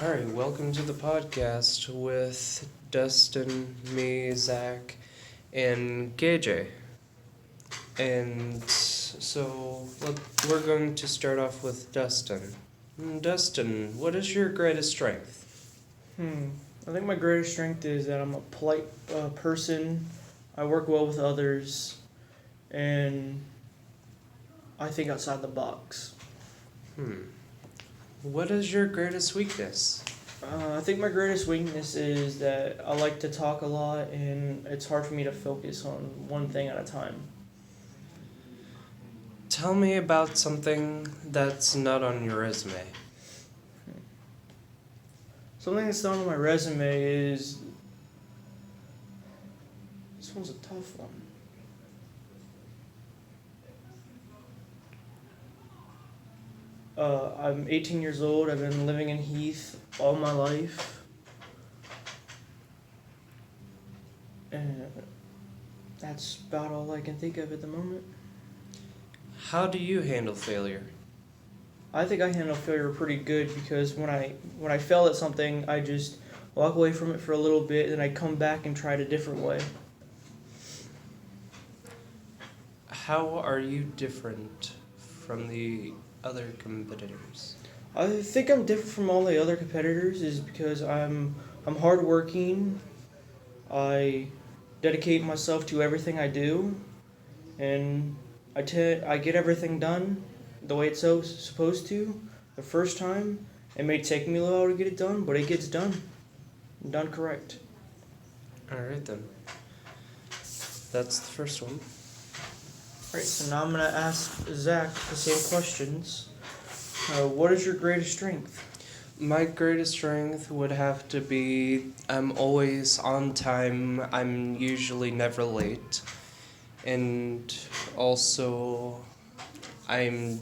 All right, welcome to the podcast with Dustin, me, Zach, and KJ. And we're going to start off with Dustin. Dustin, what is your greatest strength? Hmm. I think my greatest strength is that I'm a polite person. I work well with others, and I think outside the box. Hmm. What is your greatest weakness? I think my greatest weakness is that I like to talk a lot, and it's hard for me to focus on one thing at a time. Tell me about something that's not on your resume. Something that's not on my resume is this one's a tough one. I'm 18 years old. I've been living in Heath all my life. And that's about all I can think of at the moment. How do you handle failure? I think I handle failure pretty good because when I fail at something, I just walk away from it for a little bit, and I come back and try it a different way. How are you different from the other competitors? I think I'm different from all the other competitors is because I'm hardworking. I dedicate myself to everything I do, and I get everything done the way it's supposed to the first time. It may take me a little while to get it done, but it gets done. Done correct. All right then. That's the first one. Alright, so now I'm gonna ask Zach the same questions. What is your greatest strength? My greatest strength would have to be I'm always on time. I'm usually never late. And also I'm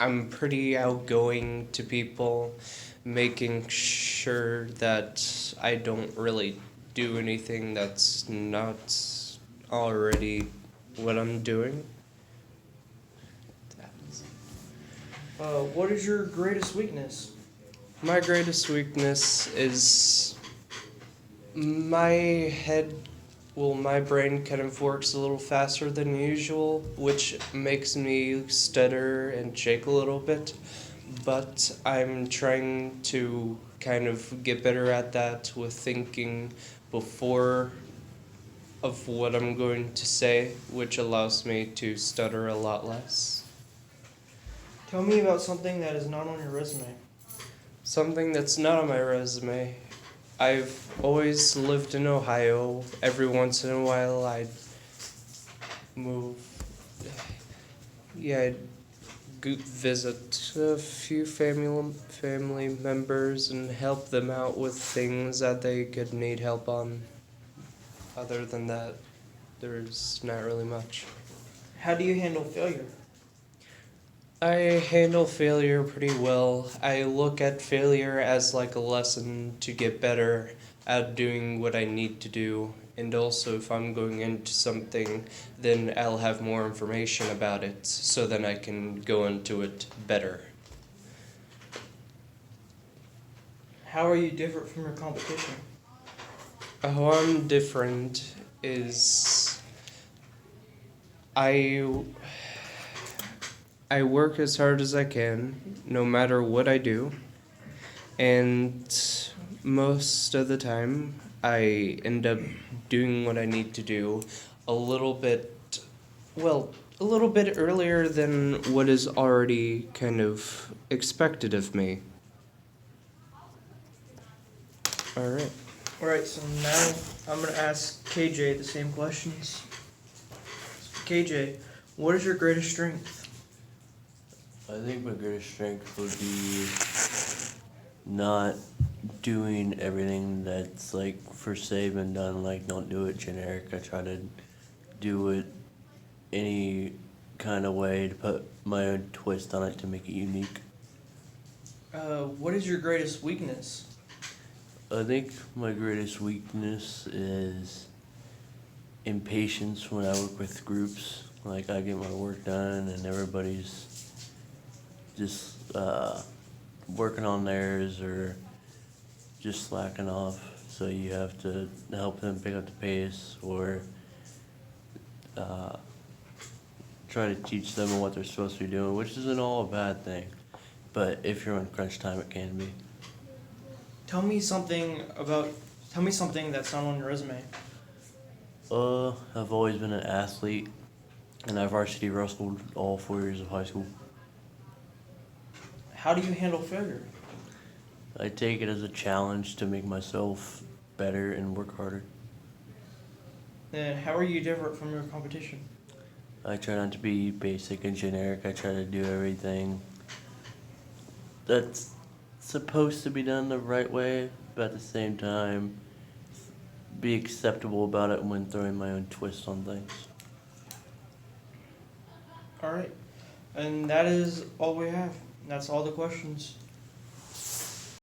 I'm pretty outgoing to people, making sure that I don't really do anything that's not already what I'm doing. What is your greatest weakness? My greatest weakness is my head, my brain kind of works a little faster than usual, which makes me stutter and shake a little bit. But I'm trying to kind of get better at that with thinking before of what I'm going to say, which allows me to stutter a lot less. Tell me about something that is not on your resume. Something that's not on my resume. I've always lived in Ohio. Every once in a while, I'd move. Yeah, I'd visit a few family members and help them out with things that they could need help on. Other than that, there's not really much. How do you handle failure? I handle failure pretty well. I look at failure as like a lesson to get better at doing what I need to do. And also, if I'm going into something, then I'll have more information about it so then I can go into it better. How are you different from your competition? How I'm different is I I work as hard as I can, no matter what I do, and most of the time I end up doing what I need to do a little bit, a little bit earlier than what is already kind of expected of me. Alright. Alright, so now I'm gonna ask KJ the same questions. KJ, what is your greatest strength? I think my greatest strength would be not doing everything that's like for say been done. Like, don't do it generic. I try to do it any kind of way to put my own twist on it to make it unique. What is your greatest weakness? I think my greatest weakness is impatience when I work with groups. Like, I get my work done and everybody's just working on theirs or just slacking off, so you have to help them pick up the pace or uh, try to teach them what they're supposed to be doing, which isn't all a bad thing. But if you're on crunch time, it can be. Tell me something that's not on your resume. I've always been an athlete, and I varsity wrestled all 4 years of high school. How do you handle failure? I take it as a challenge to make myself better and work harder. And how are you different from your competition? I try not to be basic and generic. I try to do everything that's supposed to be done the right way, but at the same time, be acceptable about it when throwing my own twist on things. All right. And that is all we have. That's all the questions.